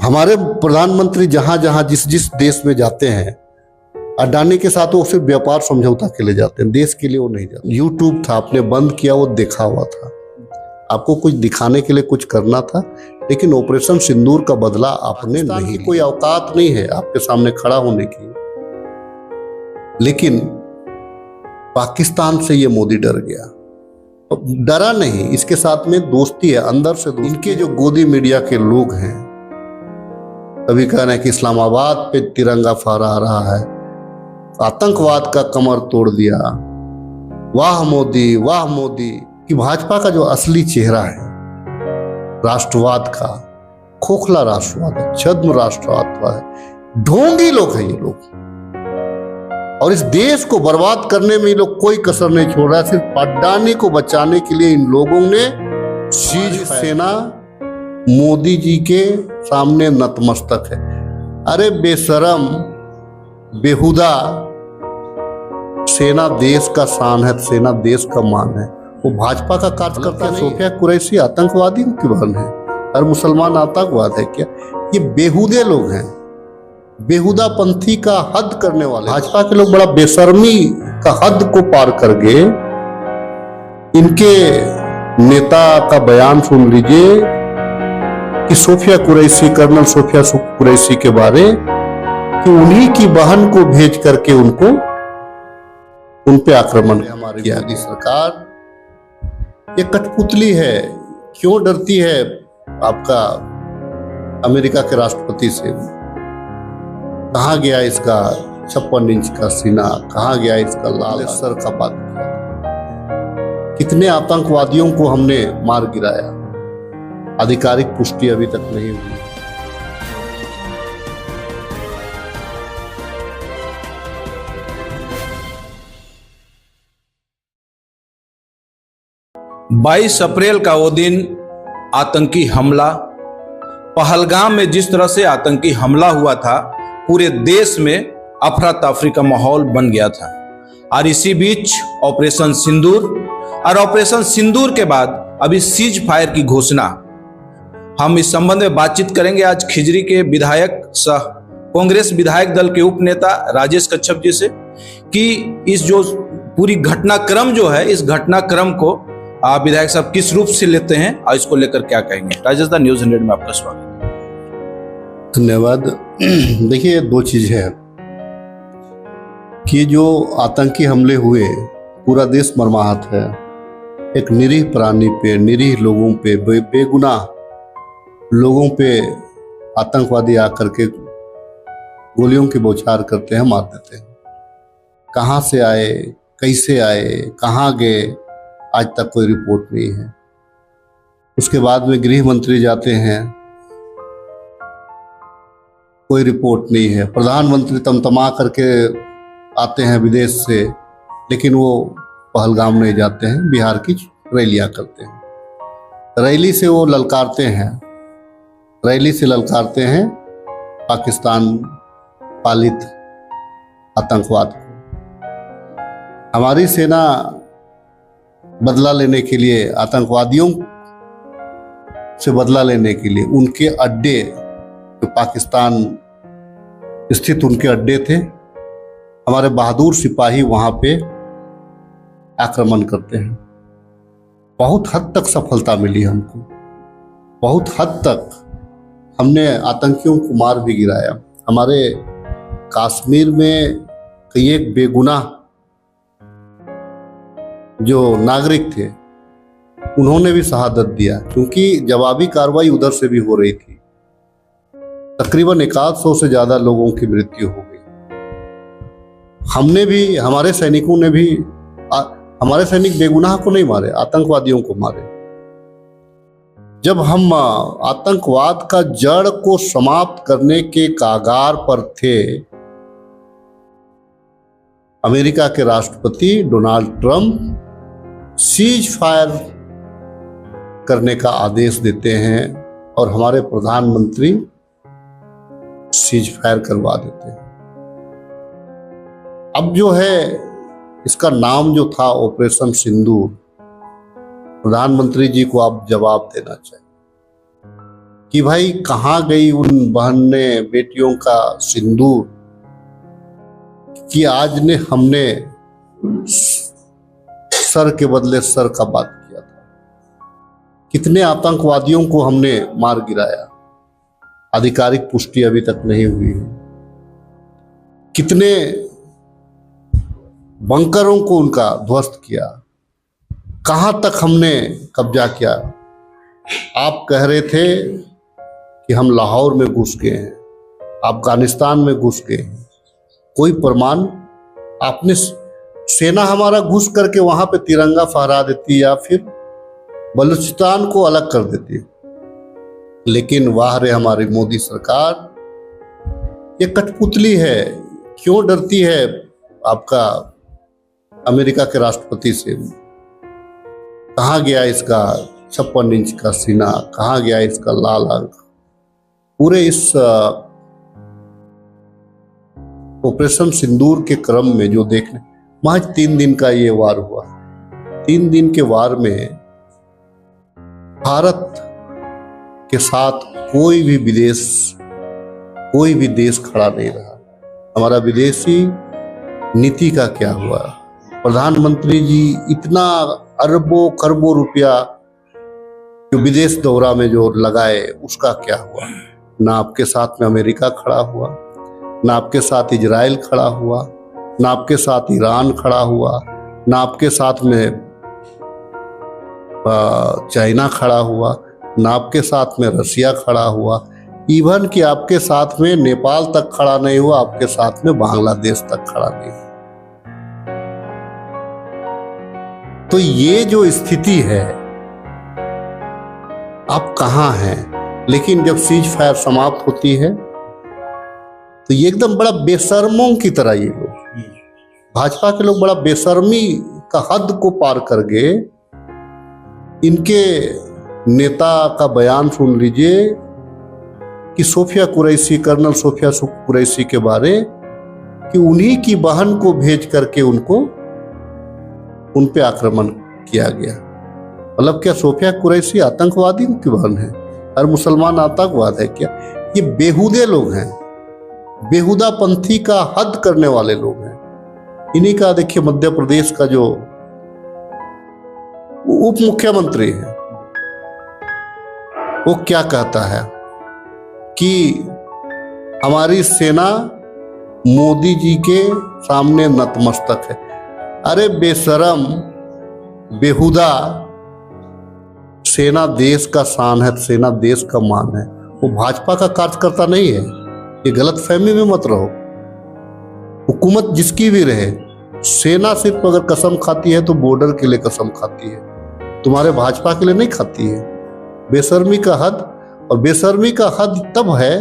हमारे प्रधानमंत्री जहां जहां जिस जिस देश में जाते हैं, अडानी के साथ वो सिर्फ व्यापार समझौता के लिए जाते हैं, देश के लिए वो नहीं जाते। यूट्यूब था, आपने बंद किया, वो देखा हुआ था। आपको कुछ दिखाने के लिए कुछ करना था, लेकिन ऑपरेशन सिंदूर का बदला आपने नहीं। कोई औकात नहीं है आपके सामने खड़ा होने की, लेकिन पाकिस्तान से ये मोदी डर गया। डरा नहीं, इसके साथ में दोस्ती है, अंदर से दोस्ती। इनके जो गोदी मीडिया के लोग हैं, कभी कह रहे हैं कि इस्लामाबाद पे तिरंगा फहरा रहा है, आतंकवाद का कमर तोड़ दिया, वाह मोदी। कि भाजपा का जो असली चेहरा है राष्ट्रवाद का, खोखला राष्ट्रवाद है, छद्म राष्ट्रवाद है, ढोंगी लोग हैं ये लोग। और इस देश को बर्बाद करने में ये लोग कोई कसर नहीं छोड़ रहा है। सिर्फ अडानी को बचाने के लिए इन लोगों ने शीज सेना मोदी जी के सामने नतमस्तक है। अरे बेशरम, बेहुदा, सेना देश का शान है, सेना देश का मान है। वो भाजपा का कार्यकर्ता नहीं। सोफिया कुरैशी आतंकवादियों की बहन है, हर मुसलमान आतंकवाद है क्या? ये बेहुदे लोग हैं, बेहुदा पंथी का हद करने वाले। भाजपा के लोग बड़ा बेशर्मी का हद को पार कर गए। इनके नेता का बयान सुन लीजिए कि सोफिया कुरैशी, कर्नल सोफिया कुरैशी के बारे कि उन्हीं की बहन को भेज करके उन पे आक्रमण किया। हमारी सरकार ये कठपुतली है, क्यों डरती है आपका अमेरिका के राष्ट्रपति से? कहाँ गया इसका 56 इंच का सीना, कहाँ गया इसका लाल सर का बात किया? कितने आतंकवादियों को हमने मार गिराया, आधिकारिक पुष्टि अभी तक नहीं हुई। 22 अप्रैल का वो दिन आतंकी हमला, पहलगाम में जिस तरह से आतंकी हमला हुआ था, पूरे देश में अफरा तफरी का माहौल बन गया था। और इसी बीच ऑपरेशन सिंदूर, और ऑपरेशन सिंदूर के बाद अभी सीज फायर की घोषणा। हम इस संबंध में बातचीत करेंगे आज खिजरी के विधायक सह कांग्रेस विधायक दल के उप नेता राजेश कच्छप जी से, कि इस जो पूरी घटनाक्रम जो है, इस घटनाक्रम को आप विधायक साहब किस रूप से लेते हैं और इसको लेकर क्या कहेंगे? राजेश दा, न्यूज़ 100 में आपका स्वागत। धन्यवाद। देखिए, दो चीज है कि जो आतंकी हमले हुए, पूरा देश मर्माहत है। एक निरीह प्राणी पे, निरीह लोगों पे, बेगुनाह लोगों पे आतंकवादी आकर के गोलियों की बौछार करते हैं, मार देते हैं। कहाँ से आए, कैसे आए, कहाँ गए, आज तक कोई रिपोर्ट नहीं है। उसके बाद में गृह मंत्री जाते हैं, कोई रिपोर्ट नहीं है। प्रधानमंत्री तमतमा करके आते हैं विदेश से, लेकिन वो पहलगाम नहीं जाते हैं, बिहार की रैलियां करते हैं। रैली से वो ललकारते हैं, रैली से ललकारते हैं पाकिस्तान पालित आतंकवाद को। हमारी सेना बदला लेने के लिए, आतंकवादियों से बदला लेने के लिए, उनके अड्डे, जो पाकिस्तान स्थित उनके अड्डे थे, हमारे बहादुर सिपाही वहां पे आक्रमण करते हैं। बहुत हद तक सफलता मिली हमको, बहुत हद तक हमने आतंकियों को मार भी गिराया। हमारे कश्मीर में कई एक बेगुनाह जो नागरिक थे, उन्होंने भी शहादत दिया, क्योंकि जवाबी कार्रवाई उधर से भी हो रही थी। तकरीबन 100 से ज्यादा लोगों की मृत्यु हो गई। हमने भी, हमारे सैनिकों ने भी, हमारे सैनिक बेगुनाह को नहीं मारे, आतंकवादियों को मारे। जब हम आतंकवाद का जड़ को समाप्त करने के कागार पर थे, अमेरिका के राष्ट्रपति डोनाल्ड ट्रंप सीज फायर करने का आदेश देते हैं और हमारे प्रधानमंत्री सीज फायर करवा देते हैं। अब जो है, इसका नाम जो था ऑपरेशन सिंदूर, प्रधानमंत्री जी को आप जवाब देना चाहिए कि भाई कहाँ गई उन बहन ने बेटियों का सिंदूर कि आज ने हमने सर के बदले सर का बात किया था। कितने आतंकवादियों को हमने मार गिराया, आधिकारिक पुष्टि अभी तक नहीं हुई है। कितने बंकरों को उनका ध्वस्त किया, कहां तक हमने कब्जा किया। आप कह रहे थे कि हम लाहौर में घुस गए हैं, अफगानिस्तान में घुस गए हैं, कोई प्रमाण? आपने सेना हमारा घुस करके वहां पे तिरंगा फहरा देती या फिर बलूचिस्तान को अलग कर देती। लेकिन वाह रे हमारी मोदी सरकार, ये कठपुतली है। क्यों डरती है आपका अमेरिका के राष्ट्रपति से? कहाँ गया इसका 56 इंच का सीना, कहाँ गया इसका लाल अंक? पूरे इस ऑपरेशन सिंदूर के क्रम में जो देखने, महज 3 दिन का ये वार हुआ। 3 दिन के वार में भारत के साथ कोई भी देश खड़ा नहीं रहा। हमारा विदेशी नीति का क्या हुआ? प्रधानमंत्री जी इतना अरबों खरबों रुपया जो विदेश दौरा में जो लगाए, उसका क्या हुआ? ना आपके साथ में अमेरिका खड़ा हुआ, ना आपके साथ इजराइल खड़ा हुआ, ना आपके साथ ईरान खड़ा हुआ, ना आपके साथ में चाइना खड़ा हुआ, ना आपके साथ में रसिया खड़ा हुआ, इवन कि आपके साथ में नेपाल तक खड़ा नहीं हुआ, आपके साथ में बांग्लादेश तक खड़ा नहीं हुआ। तो ये जो स्थिति है, आप कहां हैं? लेकिन जब सीज फायर समाप्त होती है तो ये एकदम बड़ा बेशर्मों की तरह, ये लोग भाजपा के लोग बड़ा बेशर्मी का हद को पार कर गए। इनके नेता का बयान सुन लीजिए कि सोफिया कुरैशी, कर्नल सोफिया कुरैशी के बारे कि उन्हीं की बहन को भेज करके उन पे आक्रमण किया गया। मतलब क्या सोफिया कुरैशी आतंकवादी की बहन है? हर मुसलमान आतंकवाद है क्या? ये बेहुदे लोग हैं, बेहुदा पंथी का हद करने वाले लोग हैं। इन्हीं का देखिए मध्य प्रदेश का जो उप मुख्यमंत्री है, वो क्या कहता है कि हमारी सेना मोदी जी के सामने नतमस्तक है। अरे बेशरम, बेहुदा, सेना देश का शान है, सेना देश का मान है। वो भाजपा का कार्यकर्ता नहीं है। ये गलत फहमी में मत रहो। हुकूमत जिसकी भी रहे, सेना सिर्फ अगर कसम खाती है तो बॉर्डर के लिए कसम खाती है, तुम्हारे भाजपा के लिए नहीं खाती है। बेशर्मी का हद। और बेशर्मी का हद तब है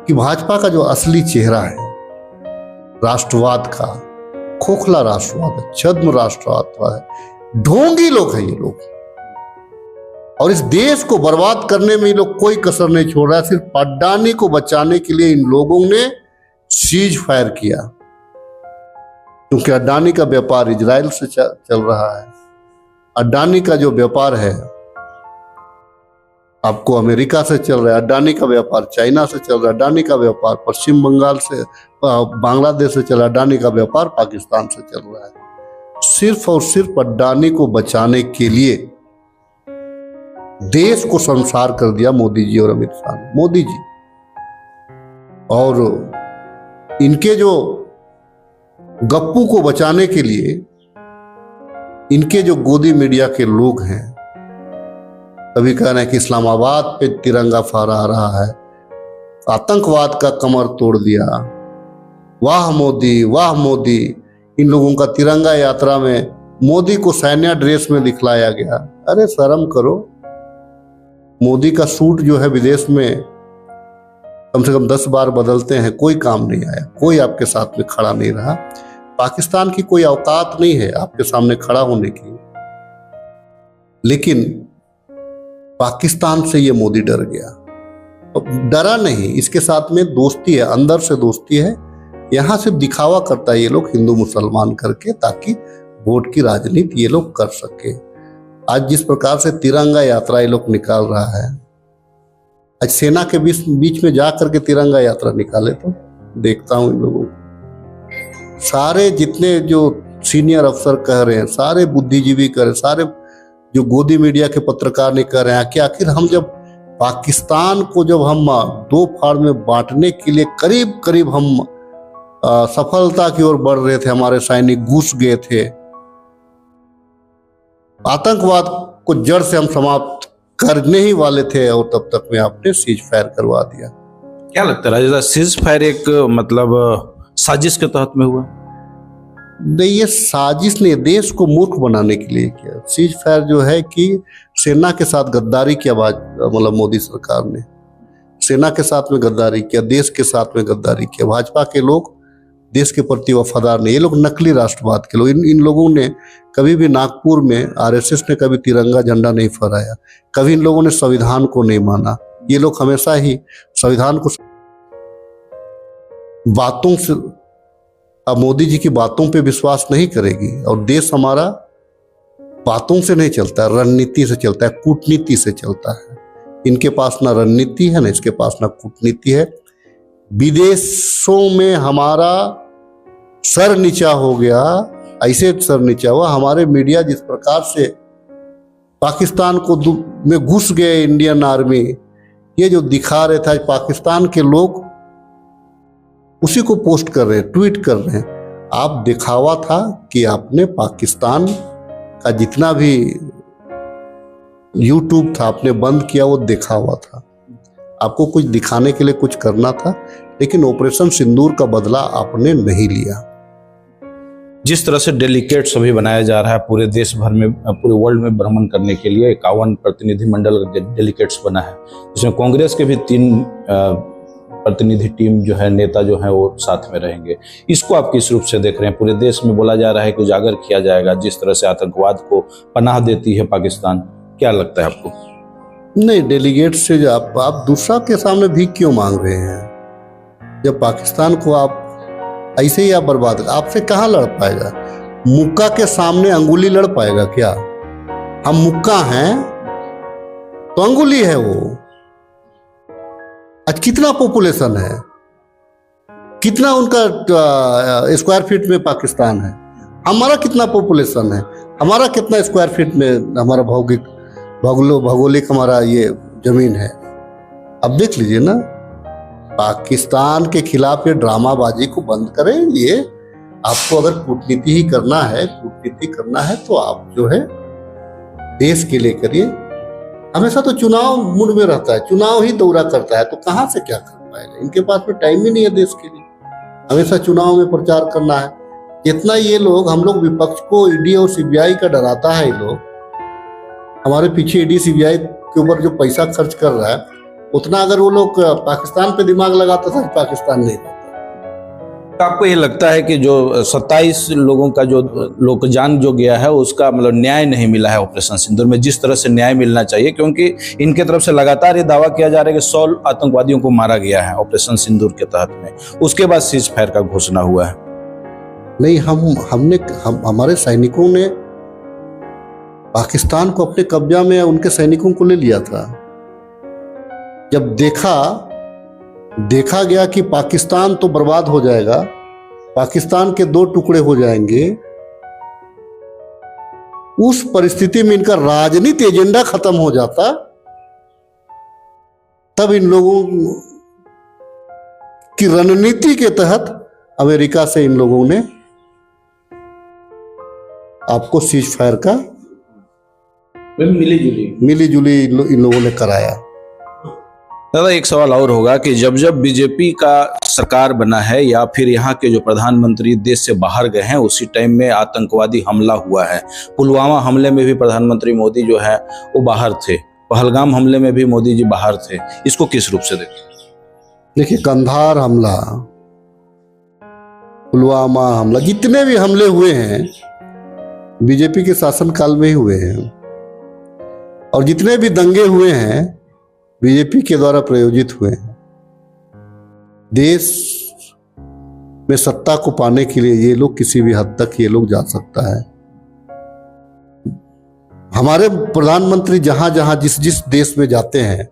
कि भाजपा का जो असली चेहरा है राष्ट्रवाद का, खोखला राष्ट्रवाद है, छद्म राष्ट्रवाद है, ढोंगी लोग हैं ये लोग। और इस देश को बर्बाद करने में ये लोग कोई कसर नहीं छोड़ रहा है। सिर्फ अडानी को बचाने के लिए इन लोगों ने सीज फायर किया, क्योंकि अडानी का व्यापार इजराइल से चल रहा है। अडानी का जो व्यापार है आपको अमेरिका से चल रहा है, अडानी का व्यापार चाइना से चल रहा है, अडानी का व्यापार पश्चिम बंगाल से, बांग्लादेश से चल रहा है, अडानी का व्यापार पाकिस्तान से चल रहा है। सिर्फ और सिर्फ अडानी को बचाने के लिए देश को संसार कर दिया मोदी जी और अमित शाह ने। मोदी जी और इनके जो गप्पू को बचाने के लिए इनके जो गोदी मीडिया के लोग हैं, कभी कह रहे हैं कि इस्लामाबाद पे तिरंगा फहरा रहा है, आतंकवाद का कमर तोड़ दिया, वाह मोदी वाह मोदी। इन लोगों का तिरंगा यात्रा में मोदी को सैन्य ड्रेस में दिखलाया गया। अरे शर्म करो। मोदी का सूट जो है विदेश में कम से कम 10 बार बदलते हैं, कोई काम नहीं आया, कोई आपके साथ में खड़ा नहीं रहा। पाकिस्तान की कोई औकात नहीं है आपके सामने खड़ा होने की। लेकिन पाकिस्तान से ये मोदी डर गया। डरा नहीं, इसके साथ में दोस्ती है, अंदर से दोस्ती है। यहां से दिखावा करता है ये लोग हिंदू मुसलमान करके, ताकि वोट की राजनीति ये लोग कर सके। आज जिस प्रकार से तिरंगा यात्रा ये लोग निकाल रहा है, आज सेना के बीच में जा करके तिरंगा यात्रा निकाले तो देखता हूं इन लोगों को। सारे जितने जो सीनियर अफसर कह रहे हैं, सारे बुद्धिजीवी कह रहे हैं, सारे जो गोदी मीडिया के पत्रकार नहीं कह रहे हैं कि आखिर हम जब पाकिस्तान को जब हम दो फाड़ में बांटने के लिए करीब करीब हम सफलता की ओर बढ़ रहे थे, हमारे सैनिक घुस गए थे, आतंकवाद को जड़ से हम समाप्त करने ही वाले थे, और तब तक में आपने सीज फायर करवा दिया। क्या लगता है राजा, सीज फायर एक मतलब साजिश के तहत में हुआ? नहीं, ये साजिश ने देश को मूर्ख बनाने के लिए किया। सीज फायर जो है कि सेना के साथ गद्दारी किया, मतलब मोदी सरकार ने सेना के साथ में गद्दारी किया, देश के साथ में गद्दारी किया। भाजपा के लोग देश के प्रति वफादार नहीं, ये लोग नकली राष्ट्रवाद के लोग। इन लोगों ने कभी भी नागपुर में आरएसएस ने कभी तिरंगा झंडा नहीं फहराया, कभी इन लोगों ने संविधान को नहीं माना। ये लोग हमेशा ही संविधान को बातों से, अब मोदी जी की बातों पे विश्वास नहीं करेगी, और देश हमारा बातों से नहीं चलता है, रणनीति से चलता है, कूटनीति से चलता है। इनके पास ना रणनीति है, ना इसके पास ना कूटनीति है। विदेशों में हमारा सर नीचा हो गया, ऐसे सर नीचा हुआ। हमारे मीडिया जिस प्रकार से पाकिस्तान को में घुस गए इंडियन आर्मी, ये जो दिखा रहे थे, पाकिस्तान के लोग उसी को पोस्ट कर रहे हैं, ट्वीट कर रहे हैं। आप दिखावा था कि आपने पाकिस्तान का जितना भी यूट्यूब था आपने बंद किया, वो दिखावा था। आपको कुछ दिखाने के लिए कुछ करना था, लेकिन ऑपरेशन सिंदूर का बदला आपने नहीं लिया। जिस तरह से डेलीगेट्स अभी बनाया जा रहा है पूरे देश भर में, पूरे वर्ल्ड में भ्रमण करने के लिए 51 प्रतिनिधिमंडल डेलीगेट्स बना है, जिसमें कांग्रेस के भी 3 प्रतिनिधि टीम जो है, नेता जो है वो साथ में रहेंगे। इसको आप किस रूप से देख रहे हैं? पूरे देश में बोला जा रहा है कि उजागर किया जाएगा, जिस तरह से आतंकवाद को पनाह देती है पाकिस्तान। क्या लगता है आपको? नहीं, डेलीगेट से जो आप दूसरा के सामने भीख क्यों मांग रहे हैं? जब पाकिस्तान को आप ऐसे ही आप बर्बाद, आपसे कहाँ लड़ पाएगा? मुक्का के सामने अंगुली लड़ पाएगा क्या? हम मुक्का हैं तो अंगुली है वो। आज कितना पॉपुलेशन है, कितना उनका स्क्वायर फीट में पाकिस्तान है, हमारा कितना पॉपुलेशन है, हमारा कितना स्क्वायर फीट में हमारा भौगोलिक हमारा ये जमीन है। अब देख लीजिए ना, पाकिस्तान के खिलाफ ये ड्रामाबाजी को बंद करें। ये आपको अगर कूटनीति ही करना है, कूटनीति करना है तो आप जो है देश के लिए करिए। हमेशा तो चुनाव मूड में रहता है, चुनाव ही दौरा करता है, तो कहां से क्या कर पाएगा? इनके पास में टाइम ही नहीं है देश के लिए, हमेशा चुनाव में प्रचार करना है। जितना ये लोग, हम लोग विपक्ष को ईडी और सीबीआई का डराता है, ये लोग हमारे पीछे ईडी सीबीआई के ऊपर जो पैसा खर्च कर रहा है, उतना अगर वो लोग पाकिस्तान पे दिमाग लगाता था, पाकिस्तान नहीं रहता। तो आपको ये लगता है कि जो 27 लोगों का जो लोग जान जो गया है, उसका मतलब न्याय नहीं मिला है ऑपरेशन सिंदूर में, जिस तरह से न्याय मिलना चाहिए? क्योंकि इनके तरफ से लगातार ये दावा किया जा रहा है कि 100 आतंकवादियों को मारा गया है ऑपरेशन सिंदूर के तहत में, उसके बाद सीज फायर का घोषणा हुआ है। नहीं, हमारे सैनिकों ने पाकिस्तान को अपने कब्जा में उनके सैनिकों को ले लिया था। जब देखा गया कि पाकिस्तान तो बर्बाद हो जाएगा, पाकिस्तान के 2 टुकड़े हो जाएंगे, उस परिस्थिति में इनका राजनीतिक एजेंडा खत्म हो जाता, तब इन लोगों की रणनीति के तहत अमेरिका से इन लोगों ने आपको सीज फायर का मिली जुली इन लोगों ने कराया। दादा, एक सवाल और होगा कि जब बीजेपी का सरकार बना है या फिर यहाँ के जो प्रधानमंत्री देश से बाहर गए हैं, उसी टाइम में आतंकवादी हमला हुआ है। पुलवामा हमले में भी प्रधानमंत्री मोदी जो है वो बाहर थे, पहलगाम हमले में भी मोदी जी बाहर थे। इसको किस रूप से देखिए, कंधार हमला, पुलवामा हमला, जितने भी हमले हुए हैं बीजेपी के शासनकाल में ही हुए हैं, और जितने भी दंगे हुए हैं बीजेपी के द्वारा प्रायोजित हुए हैं। देश में सत्ता को पाने के लिए ये लोग किसी भी हद तक ये लोग जा सकता है। हमारे प्रधानमंत्री जहां जहां जिस देश में जाते हैं,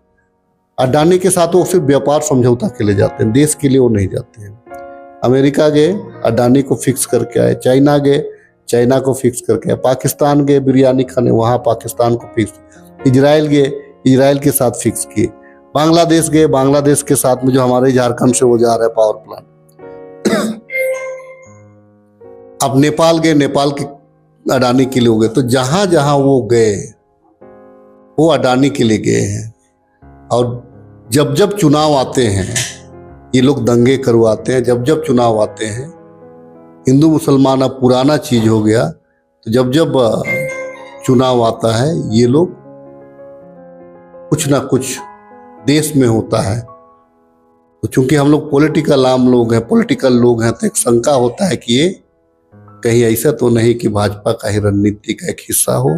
अडानी के साथ वो सिर्फ व्यापार समझौता के लिए जाते हैं, देश के लिए वो नहीं जाते हैं। अमेरिका गए, अडानी को फिक्स करके आए। चाइना गए, चाइना को फिक्स करके आए। पाकिस्तान गए बिरयानी खाने, वहाँ पाकिस्तान को फिक्स। इजराइल गए, इजराइल के साथ फिक्स किए। बांग्लादेश गए, बांग्लादेश के साथ में जो हमारे झारखंड से वो जा रहा है पावर प्लांट। अब नेपाल गए, नेपाल के अडानी के लिए हो गए। तो जहां जहां वो गए वो अडानी के लिए गए हैं। और जब जब चुनाव आते हैं ये लोग दंगे करवाते हैं। जब जब चुनाव आते हैं, हिंदू मुसलमान अब पुराना चीज हो गया, तो जब जब चुनाव आता है ये लोग कुछ ना कुछ देश में होता है। तो चूंकि हम लोग पॉलिटिकल आम लोग हैं, पॉलिटिकल लोग हैं, तो एक शंका होता है कि ये कहीं ऐसा तो नहीं कि भाजपा का ही रणनीति का एक हिस्सा हो।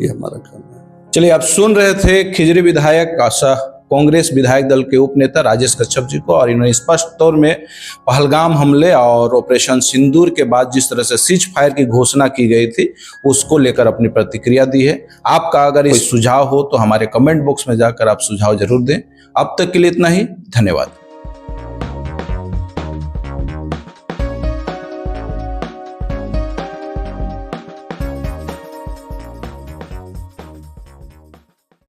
ये हमारा कहना है। चलिए, आप सुन रहे थे खिजरी विधायक कांग्रेस विधायक दल के उपनेता राजेश कश्यप जी को, और इन्होंने स्पष्ट तौर में पहलगाम हमले और ऑपरेशन सिंदूर के बाद जिस तरह से सीज फायर की घोषणा की गई थी उसको लेकर अपनी प्रतिक्रिया दी है। आपका अगर कोई सुझाव हो तो हमारे कमेंट बॉक्स में जाकर आप सुझाव जरूर दें। अब तक के लिए इतना ही, धन्यवाद।